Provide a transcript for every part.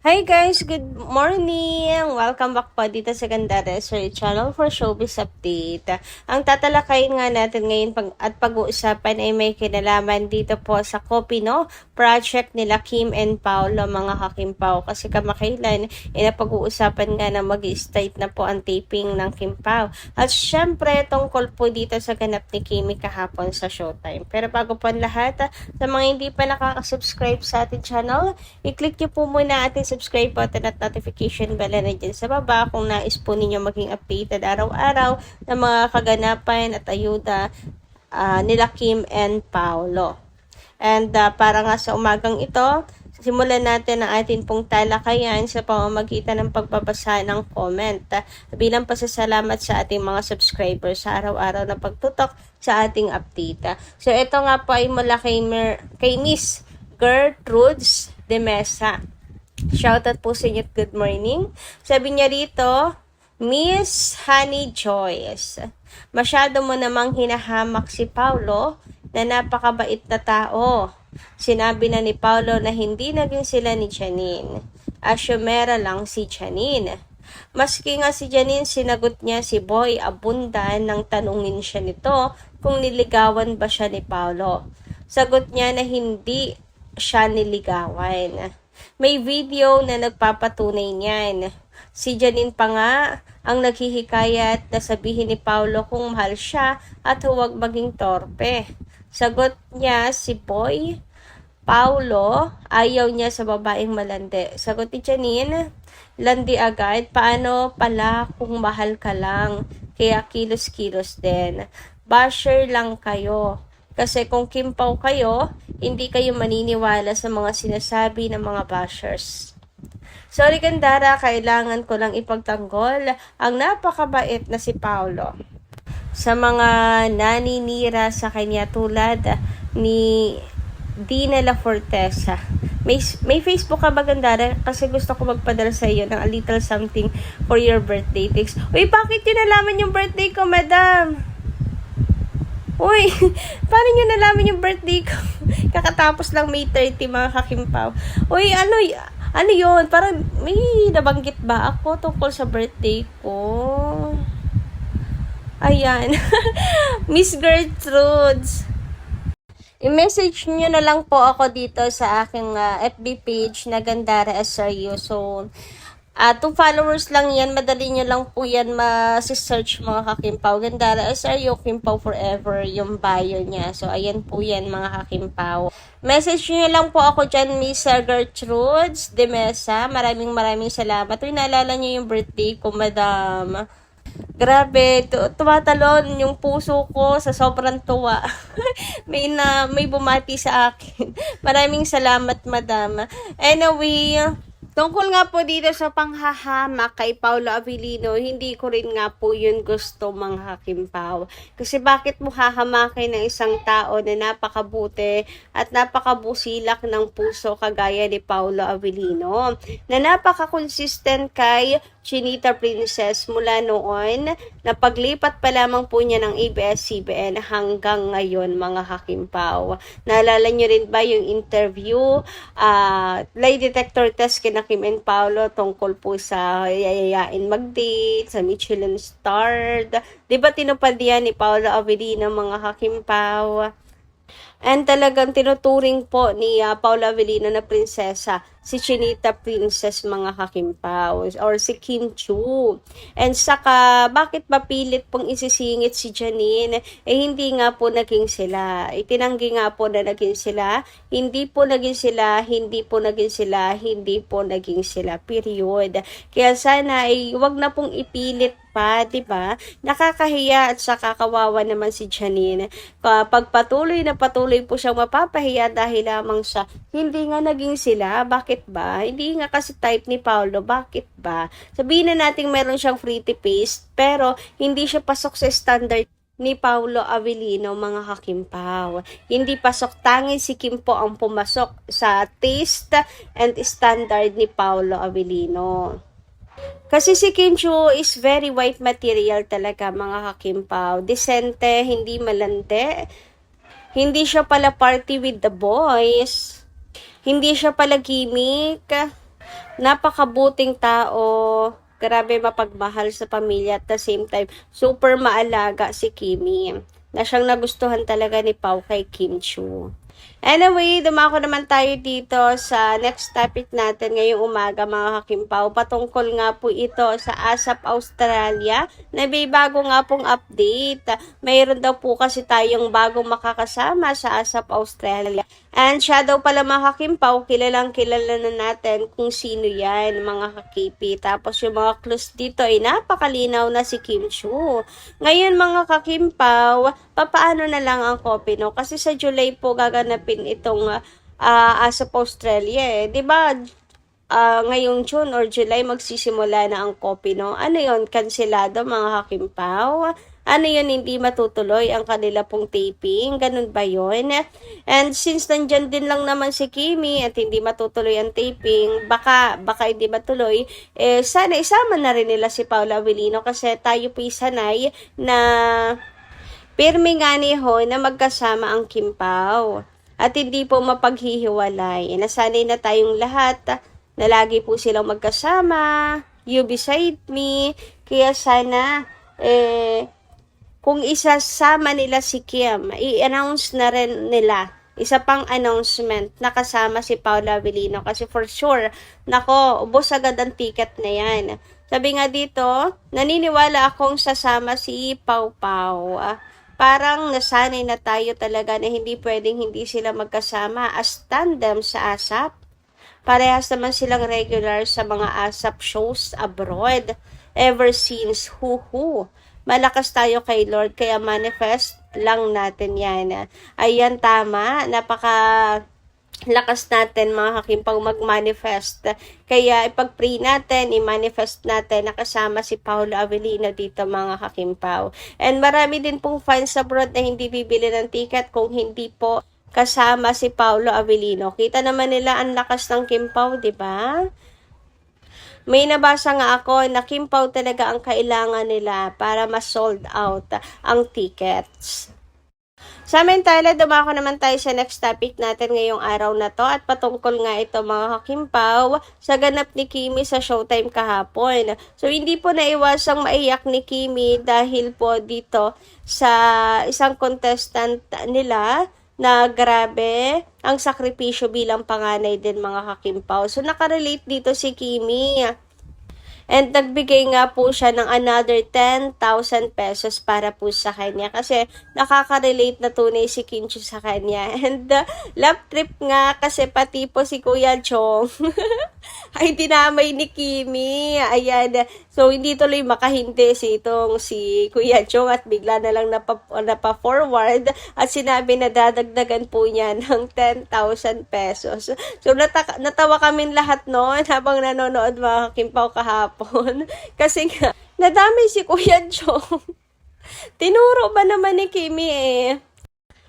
Hi guys, good morning! Welcome back po dito sa Ganda Research Channel for Showbiz Update. Ang tatalakayin nga natin ngayon at pag-uusapan ay may kinalaman dito po sa Kopino project nila Kim and Paolo, mga kakimpaw. Kasi kamakailan, pag-uusapan nga na mag-start na po ang taping ng Kimpaw. At syempre, tungkol po dito sa ganap ni Kimi kahapon sa Showtime. Pero bago po ang lahat, sa mga hindi pa nakaka-subscribe sa ating channel, i-click nyo po muna ating subscribe button at notification bell na dyan sa baba kung nais po ninyo maging updated araw-araw ng mga kaganapan at ayuda nila Kim and Paolo. And para nga sa umagang ito, simulan natin ang ating pong talakayan sa pamamagitan ng pagbabasa ng comment bilang pasasalamat sa ating mga subscribers sa araw-araw na pagtutok sa ating update. So ito nga po ay mula kay Miss Gertrudes de Mesa. Shoutout po sa inyo at good morning. Sabi niya rito, Miss Honey Joyce, masyado mo namang hinahamak si Paolo na napakabait na tao. Sinabi na ni Paolo na hindi naging sila ni Janine. Asyomera lang si Janine. Maski nga si Janine, sinagot niya si Boy Abundan nang tanungin siya nito kung niligawan ba siya ni Paolo. Sagot niya na hindi siya niligawan. May video na nagpapatunay niyan. Si Janine pa nga ang naghihikayat na sabihin ni Paolo kung mahal siya at huwag maging torpe. Sagot niya si Boy, Paolo, ayaw niya sa babaeng malandi. Sagot ni Janine, landi agad, paano pala kung mahal ka lang? Kaya kilos-kilos din. Basher lang kayo. Kasi kung kimpaw kayo, hindi kayo maniniwala sa mga sinasabi ng mga bashers. Sorry Gandara, kailangan ko lang ipagtanggol ang napakabait na si Paolo. Sa mga naninira sa kanya tulad ni Dina La Fortesa. May Facebook ka ba Gandara? Kasi gusto ko magpadala sa iyo ng a little something for your birthday pics. Uy, bakit yun nalaman yung birthday ko, madam? Uy, paano nyo nalaman yung birthday ko? Kakatapos lang May 30, mga kakimpaw. Uy, ano yun? Parang may nabanggit ba ako tungkol sa birthday ko? Ayan. Miss Gertrudes, i-message nyo na lang po ako dito sa aking FB page na Gandara SRU. So, 2 followers lang yan. Madali nyo lang po yan ma-search mga kakimpaw. Gandara SRU, Kimpaw Forever, yung bio niya. So, ayan po yan mga kakimpaw. Message nyo lang po ako dyan, Miss Gertrudes de Mesa. Maraming salamat. Uy, naalala nyo yung birthday ko, madam. Grabe, tumatalon yung puso ko sa sobrang tuwa. may bumati sa akin. Maraming salamat, madam. Anyway, tungkol nga po dito sa panghahamak kay Paolo Avellino, hindi ko rin nga po yun gusto mga kakimpaw. Kasi bakit mo hahamakin ng isang tao na napakabuti at napakabusilak ng puso kagaya ni Paolo Avellino, na napaka-consistent kay Chinita Princess mula noon na paglipat pa lamang po niya ng ABS-CBN hanggang ngayon mga kakimpaw. Naalala niyo rin ba yung interview, lie detector test kina Kim and Paolo tungkol po sa yayayain mag-date, sa Michelin starred? Diba tinupad yan ni Paolo Avellino mga kakimpaw? And talagang tinuturing po ni Paolo Avellino na prinsesa si Chinita Princess mga kakimpaw or si Kim Chu. And saka bakit mapilit pong isisingit si Janine? Hindi nga po naging sila. Itinanggi nga po na naging sila. Hindi po naging sila, hindi po naging sila, hindi po naging sila. Period. Kaya sana wag na pong ipilit pa, 'di ba? Nakakahiya at saka kawawa naman si Janine. Kapag patuloy po siyang mapapahiya dahil lamang sa hindi nga naging sila. Bakit ba? Hindi nga kasi type ni Paolo. Bakit ba? Sabihin na natin meron siyang pretty face, pero hindi siya pasok sa standard ni Paolo Avellino mga kakimpaw. Hindi pasok, tanging si Kim po ang pumasok sa taste and standard ni Paolo Avellino. Kasi si Kim Chu is very white material talaga mga kakimpaw. Decente, hindi malante. Hindi siya pala party with the boys. Hindi siya pala gimmick. Napakabuting tao. Grabe mapagmahal sa pamilya at the same time, super maalaga si Kimi. Na siyang nagustuhan talaga ni Pao kay Kim Chu. Anyway, dumako naman tayo dito sa next topic natin ngayong umaga mga kakimpaw. Patungkol nga po ito sa ASAP Australia na may bago nga pong update. Mayroon daw po kasi tayong bagong makakasama sa ASAP Australia. And siya daw pala mga kakimpaw, kilalang kilala na natin kung sino yan mga kakipi. Tapos yung mga clues dito ay napakalinaw na si Kim Chu. Ngayon mga kakimpaw, papaano na lang ang copy no? Kasi sa July po gaganapin itong ASAP Australia eh. 'Di ba? Ngayong June or July magsisimula na ang copy no? Ano yon? Kanselado mga kakimpaw? Ano yun, hindi matutuloy ang kanila pong taping? Ganun ba yun? And since nandyan din lang naman si Kimi at hindi matutuloy ang taping, baka hindi matuloy, sana isama na rin nila si Paula Avellino kasi tayo po'y sanay na pirmi nga ni Hoy na magkasama ang Kim Pao. At hindi po mapaghihiwalay. Nasanay na tayong lahat na lagi po silang magkasama. You beside me. Kaya sana, kung isasama nila si Kim, i-announce na rin nila. Isa pang announcement na kasama si Paula Avellino kasi for sure, nako, ubos agad ang ticket na yan. Sabi nga dito, naniniwala akong sasama si Pau Pau. Parang nasanay na tayo talaga na hindi pwedeng hindi sila magkasama as tandem sa ASAP. Parehas naman silang regular sa mga ASAP shows abroad ever since Who. Malakas tayo kay Lord, kaya manifest lang natin yan. Ayan, tama. Lakas natin mga kakimpaw mag-manifest. Kaya ipag-pray natin, i-manifest natin nakasama si Paula Avellino dito mga kakimpaw. And marami din pong fans abroad na hindi bibili ng ticket kung hindi po kasama si Paula Avellino. Kita naman nila ang lakas ng Kimpaw, di ba? May nabasa nga ako na Kim Pao talaga ang kailangan nila para ma-sold out ang tickets. Samantala, dumako naman tayo sa next topic natin ngayong araw na to at patungkol nga ito mga kakimpaw sa ganap ni Kimi sa Showtime kahapon. So, hindi po naiwasang maiyak ni Kimi dahil po dito sa isang contestant nila na grabe ang sakripisyo bilang panganay din mga kakimpaw. So, nakarelate dito si Kimi. And nagbigay nga po siya ng another 10,000 pesos para po sa kanya. Kasi nakaka-relate na tunay si Kimchi sa kanya. And love trip nga kasi pati po si Kuya Chong ay dinamay ni Kimi. Ayan. So, hindi tuloy makahindi si Kuya Chong at bigla na lang napa-forward at sinabi na dadagdagan po niya ng 10,000 pesos. So, natawa kami lahat noon habang nanonood mga Kimpaw kahapon. Kasi nga, nadamay si Kuya Chong. Tinuro ba naman ni Kimi eh.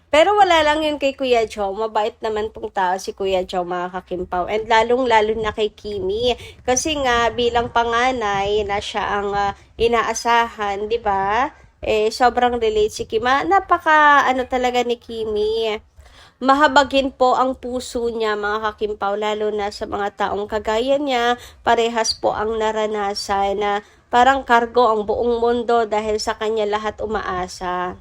Pero wala lang yun kay Kuya Joe. Mabait naman pong tao si Kuya Joe mga kakimpaw. And lalong-lalo na kay Kimi. Kasi nga bilang panganay na siya ang inaasahan, di ba? Sobrang relate si Kimi. Napaka talaga ni Kimi. Mahabagin po ang puso niya mga kakimpaw. Lalo na sa mga taong kagaya niya. Parehas po ang naranasan na parang kargo ang buong mundo dahil sa kanya lahat umaasa.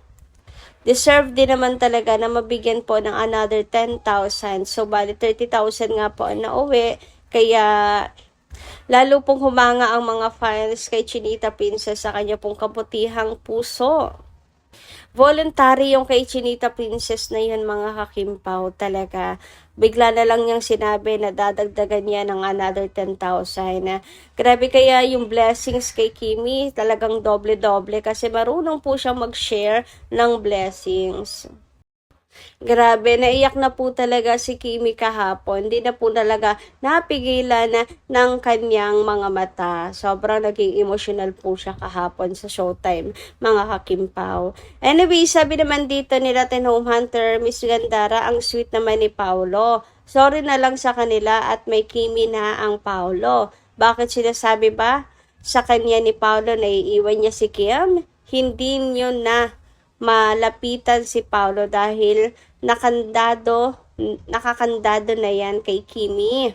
Deserve din naman talaga na mabigyan po ng another 10,000. So, bali 30,000 nga po ang nauwi. Kaya, lalo pong humanga ang mga fans kay Chinita Princess sa kanya pong kabutihang puso. Voluntary yung kay Chinita Princess na yun mga kakimpaw talaga. Bigla na lang niyang sinabi na dadagdagan niya ng another 10,000. Grabe kaya yung blessings kay Kimi talagang doble-doble kasi marunong po siyang mag-share ng blessings. Grabe, naiyak na po talaga si Kimi kahapon. Hindi na po talaga napigilan ng kanyang mga mata. Sobrang naging emotional po siya kahapon sa Showtime, mga kakimpaw. Anyway, sabi naman dito ni Latin Home Hunter, Miss Gandara, ang sweet naman ni Paolo. Sorry na lang sa kanila at may Kimi na ang Paolo. Bakit sinasabi ba sa kanya ni Paolo na iiwan niya si Kim? Hindi niyo na malapitan si Paolo dahil nakakandado na yan kay Kimi.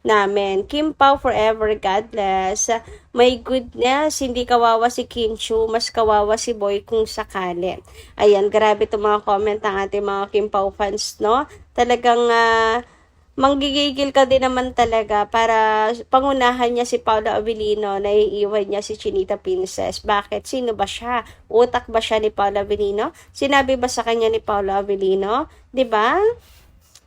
namin. Kim Pao forever, God bless. My goodness, hindi kawawa si Kim Chu, mas kawawa si Boy kung sakali. Ayan, grabe itong mga comment ng ating mga Kim Pao fans, no? Talagang manggigigil ka din naman talaga para pangunahan niya si Paula Avellino, naiiwan niya si Chinita Princess. Bakit? Sino ba siya? Utak ba siya ni Paula Avellino? Sinabi ba sa kanya ni Paula Avellino? 'Di ba?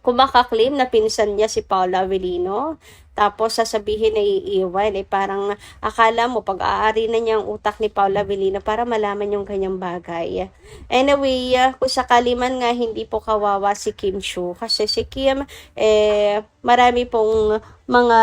Kumakaklaim na pinsan niya si Paula Avellino. Tapos sasabihin na iiwan, parang akala mo pag-aari na niya ang utak ni Paula Avellino para malaman yung kanyang bagay. Anyway, kung sakali man nga hindi po kawawa si Kim Chu, kasi si Kim, marami pong mga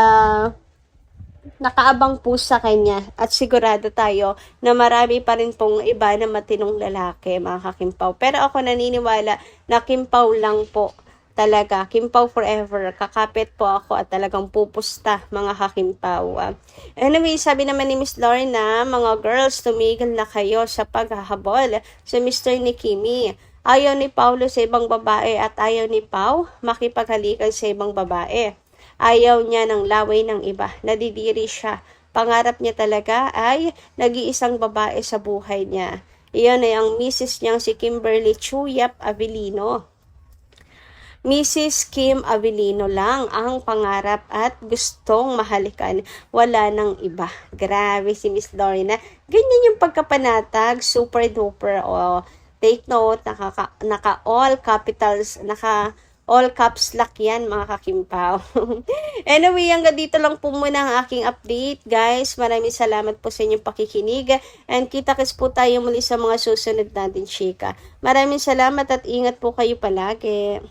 nakaabang po sa kanya at sigurado tayo na marami pa rin pong iba na matinong lalaki, mga kakimpaw. Pero ako naniniwala na Kimpaw lang po talaga. Kimpaw forever. Kakapit po ako at talagang pupusta, mga kakimpaw. Anyway, sabi naman ni Miss Lorna, mga girls, tumigil na kayo sa paghahabol sa Mr. ni Kimi. Ayaw ni Paulo sa ibang babae at ayaw ni Pau makipaghalikan sa ibang babae. Ayaw niya ng laway ng iba. Nadidiri siya. Pangarap niya talaga ay nag-iisang babae sa buhay niya. Iyon ay ang misis niyang si Kimberly Chuyap Avellino. Mrs. Kim Avellino lang ang pangarap at gustong mahalikan. Wala nang iba. Grabe si Miss Lorna. Ganyan yung pagkapanatag. Super duper. Oh, take note. Naka all capitals. Naka all caps lock yan, mga kakimpaw. Anyway, hanggang dito lang po muna ang aking update, guys. Maraming salamat po sa inyong pakikinig. And kita-kits po tayo muli sa mga susunod natin, chika. Maraming salamat at ingat po kayo palagi.